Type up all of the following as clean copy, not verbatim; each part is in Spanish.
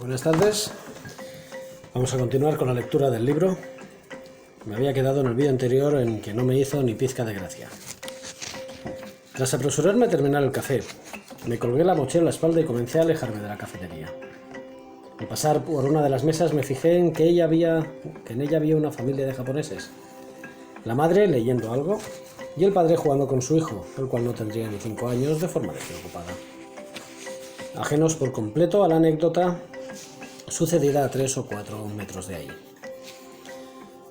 Buenas tardes. Vamos a continuar con la lectura del libro. Me había quedado en el vídeo anterior en que no me hizo ni pizca de gracia. Tras apresurarme a terminar el café, me colgué la mochila a la espalda y comencé a alejarme de la cafetería. Al pasar por una de las mesas me fijé en que en ella había una familia de japoneses. La madre leyendo algo y el padre jugando con su hijo, el cual no tendría ni 5 años, de forma despreocupada. Ajenos por completo a la anécdota sucedida a 3 o 4 metros de ahí.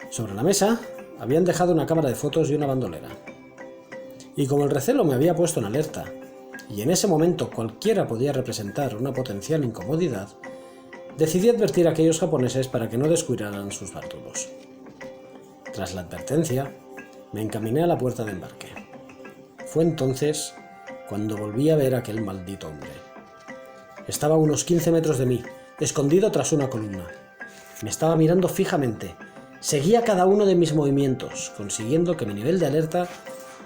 Sobre la mesa habían dejado una cámara de fotos y una bandolera. Y como el recelo me había puesto en alerta, y en ese momento cualquiera podía representar una potencial incomodidad, decidí advertir a aquellos japoneses para que no descuidaran sus bártulos. Tras la advertencia, me encaminé a la puerta de embarque. Fue entonces cuando volví a ver a aquel maldito hombre. Estaba a unos 15 metros de mí, escondido tras una columna. Me estaba mirando fijamente. Seguía cada uno de mis movimientos, consiguiendo que mi nivel de alerta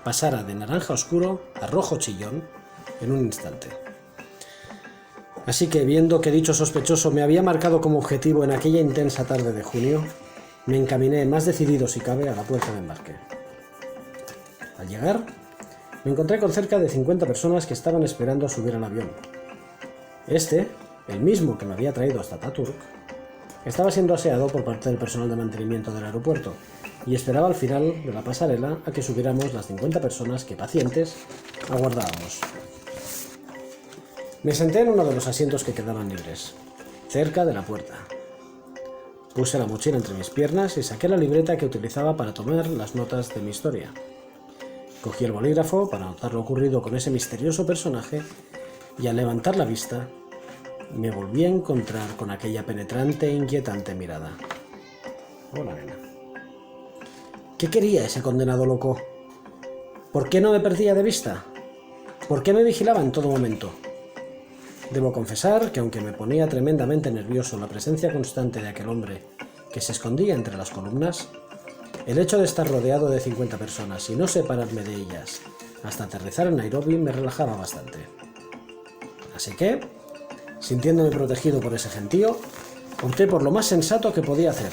pasara de naranja oscuro a rojo chillón en un instante. Así que, viendo que dicho sospechoso me había marcado como objetivo en aquella intensa tarde de junio, me encaminé más decidido si cabe a la puerta de embarque. Al llegar, me encontré con cerca de 50 personas que estaban esperando a subir al avión. El mismo que me había traído hasta Ataturk, estaba siendo aseado por parte del personal de mantenimiento del aeropuerto y esperaba al final de la pasarela a que subiéramos las 50 personas que, pacientes, aguardábamos. Me senté en uno de los asientos que quedaban libres, cerca de la puerta. Puse la mochila entre mis piernas y saqué la libreta que utilizaba para tomar las notas de mi historia. Cogí el bolígrafo para anotar lo ocurrido con ese misterioso personaje y al levantar la vista me volví a encontrar con aquella penetrante e inquietante mirada. Hola, nena. ¿Qué quería ese condenado loco? ¿Por qué no me perdía de vista? ¿Por qué me vigilaba en todo momento? Debo confesar que aunque me ponía tremendamente nervioso la presencia constante de aquel hombre que se escondía entre las columnas, el hecho de estar rodeado de 50 personas y no separarme de ellas hasta aterrizar en Nairobi me relajaba bastante. Así que, sintiéndome protegido por ese gentío, opté por lo más sensato que podía hacer: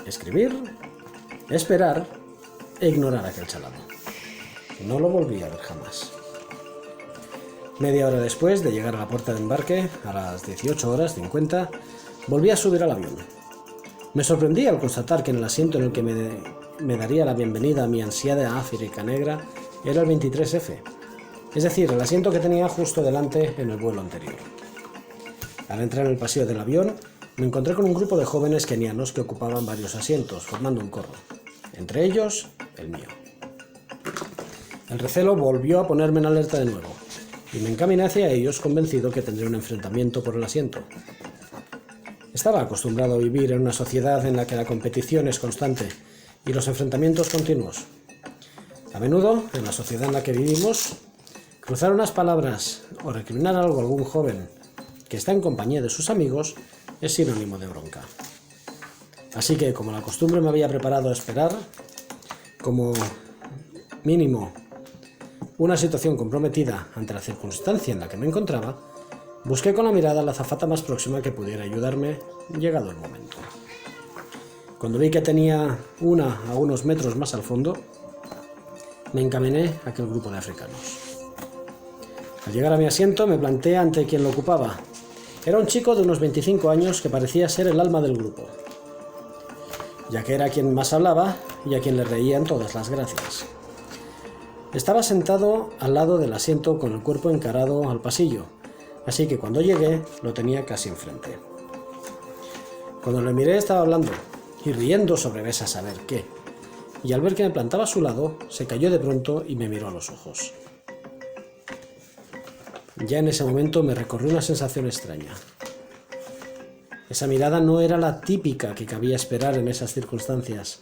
escribir, esperar e ignorar aquel chalado. No lo volví a ver jamás. Media hora después de llegar a la puerta de embarque, a las 18:50, volví a subir al avión. Me sorprendí al constatar que en el asiento en el que me daría la bienvenida a mi ansiada África negra era el 23F, es decir, el asiento que tenía justo delante en el vuelo anterior. Al entrar en el pasillo del avión, me encontré con un grupo de jóvenes kenianos que ocupaban varios asientos, formando un corro, entre ellos el mío. El recelo volvió a ponerme en alerta de nuevo, y me encaminé hacia ellos convencido que tendría un enfrentamiento por el asiento. Estaba acostumbrado a vivir en una sociedad en la que la competición es constante y los enfrentamientos continuos. A menudo, en la sociedad en la que vivimos, cruzar unas palabras o recriminar algo a algún joven que está en compañía de sus amigos es sinónimo de bronca. Así que, como la costumbre me había preparado a esperar, como mínimo una situación comprometida ante la circunstancia en la que me encontraba, busqué con la mirada a la azafata más próxima que pudiera ayudarme, llegado el momento. Cuando vi que tenía una a unos metros más al fondo, me encaminé a aquel grupo de africanos. Al llegar a mi asiento me planté ante quien lo ocupaba. Era un chico de unos 25 años que parecía ser el alma del grupo, ya que era quien más hablaba y a quien le reían todas las gracias. Estaba sentado al lado del asiento con el cuerpo encarado al pasillo, así que cuando llegué lo tenía casi enfrente. Cuando le miré estaba hablando y riendo sobre vés a saber qué, y al ver que me plantaba a su lado, se cayó de pronto y me miró a los ojos. Ya en ese momento me recorrió una sensación extraña. Esa mirada no era la típica que cabía esperar en esas circunstancias.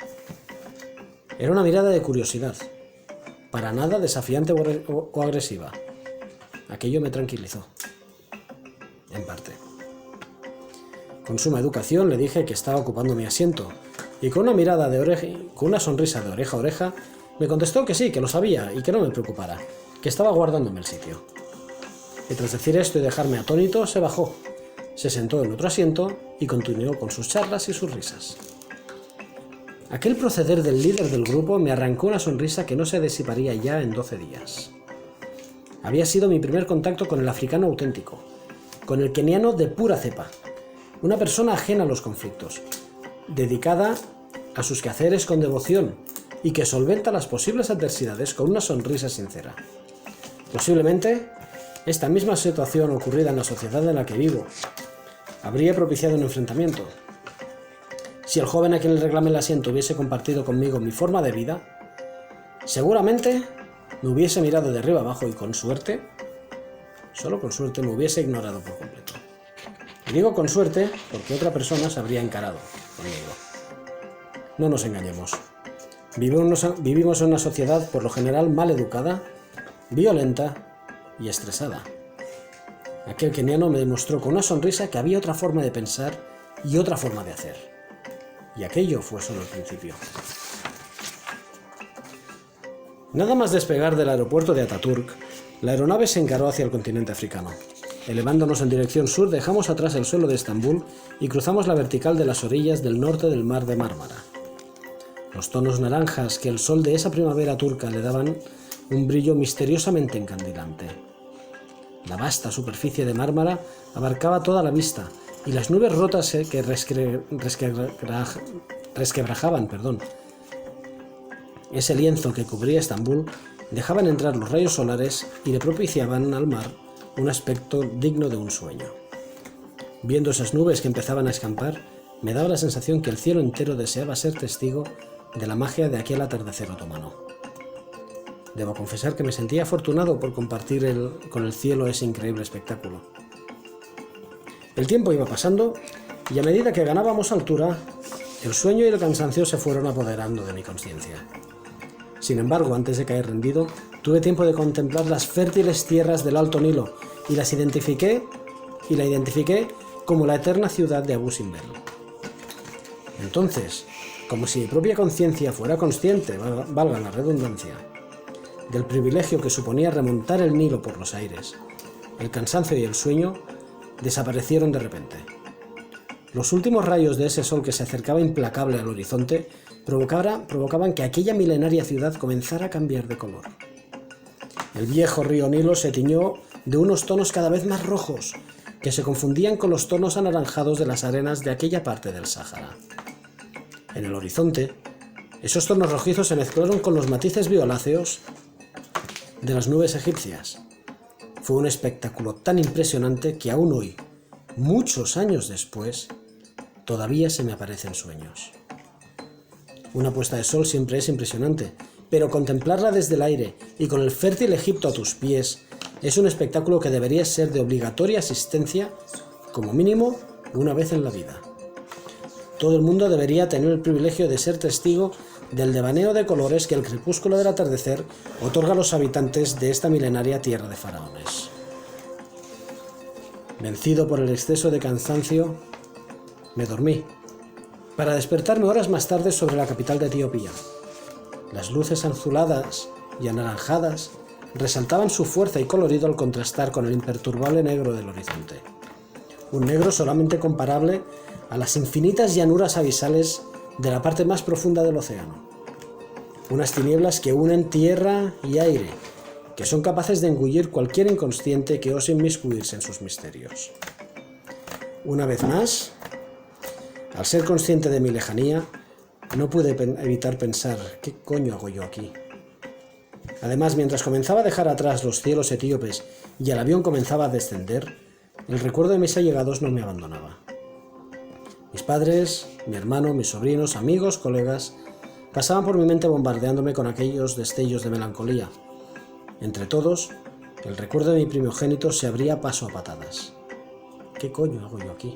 Era una mirada de curiosidad, para nada desafiante o agresiva. Aquello me tranquilizó, en parte. Con suma educación le dije que estaba ocupando mi asiento, y con una sonrisa de oreja a oreja, me contestó que sí, que lo sabía y que no me preocupara, que estaba guardándome el sitio. Y tras decir esto y dejarme atónito, se bajó, Se sentó en otro asiento y continuó con sus charlas y sus risas. Aquel proceder del líder del grupo me arrancó una sonrisa que no se disiparía ya en 12 días. Había sido mi primer contacto con el africano auténtico, con el keniano de pura cepa, una persona ajena a los conflictos, dedicada a sus quehaceres con devoción y que solventa las posibles adversidades con una sonrisa sincera. Posiblemente, esta misma situación ocurrida en la sociedad en la que vivo habría propiciado un enfrentamiento. Si el joven a quien le reclamé el asiento hubiese compartido conmigo mi forma de vida, seguramente me hubiese mirado de arriba abajo y con suerte, solo con suerte, me hubiese ignorado por completo. Y digo con suerte porque otra persona se habría encarado conmigo. No nos engañemos. Vivimos en una sociedad por lo general mal educada, violenta y estresada. Aquel keniano me demostró con una sonrisa que había otra forma de pensar y otra forma de hacer. Y aquello fue solo el principio. Nada más despegar del aeropuerto de Ataturk, la aeronave se encaró hacia el continente africano. Elevándonos en dirección sur, dejamos atrás el suelo de Estambul y cruzamos la vertical de las orillas del norte del mar de Mármara. Los tonos naranjas que el sol de esa primavera turca le daban un brillo misteriosamente encandilante. La vasta superficie de Mármara abarcaba toda la vista y las nubes rotas que resquebrajaban ese lienzo que cubría Estambul dejaban entrar los rayos solares y le propiciaban al mar un aspecto digno de un sueño. Viendo esas nubes que empezaban a escampar, me daba la sensación que el cielo entero deseaba ser testigo de la magia de aquel atardecer otomano. Debo confesar que me sentía afortunado por compartir con el cielo ese increíble espectáculo. El tiempo iba pasando y a medida que ganábamos altura, el sueño y el cansancio se fueron apoderando de mi conciencia. Sin embargo, antes de caer rendido, tuve tiempo de contemplar las fértiles tierras del Alto Nilo y la identifiqué como la eterna ciudad de Abu Simbel. Entonces, como si mi propia conciencia fuera consciente, valga la redundancia, del privilegio que suponía remontar el Nilo por los aires, el cansancio y el sueño desaparecieron de repente. Los últimos rayos de ese sol que se acercaba implacable al horizonte provocaban que aquella milenaria ciudad comenzara a cambiar de color. El viejo río Nilo se tiñó de unos tonos cada vez más rojos, que se confundían con los tonos anaranjados de las arenas de aquella parte del Sáhara. En el horizonte, esos tonos rojizos se mezclaron con los matices violáceos de las nubes egipcias. Fue un espectáculo tan impresionante que aún hoy, muchos años después, todavía se me aparecen sueños. Una puesta de sol siempre es impresionante, pero contemplarla desde el aire y con el fértil Egipto a tus pies es un espectáculo que debería ser de obligatoria asistencia, como mínimo, una vez en la vida. Todo el mundo debería tener el privilegio de ser testigo del devaneo de colores que el crepúsculo del atardecer otorga a los habitantes de esta milenaria tierra de faraones. Vencido por el exceso de cansancio, me dormí, para despertarme horas más tarde sobre la capital de Etiopía. Las luces azuladas y anaranjadas resaltaban su fuerza y colorido al contrastar con el imperturbable negro del horizonte. Un negro solamente comparable a las infinitas llanuras abisales de la parte más profunda del océano. Unas tinieblas que unen tierra y aire, que son capaces de engullir cualquier inconsciente que ose inmiscuirse en sus misterios. Una vez más, al ser consciente de mi lejanía, no pude evitar pensar, ¿qué coño hago yo aquí? Además, mientras comenzaba a dejar atrás los cielos etíopes y el avión comenzaba a descender, el recuerdo de mis allegados no me abandonaba. Mis padres, mi hermano, mis sobrinos, amigos, colegas, pasaban por mi mente bombardeándome con aquellos destellos de melancolía. Entre todos, el recuerdo de mi primogénito se abría paso a patadas. ¿Qué coño hago yo aquí?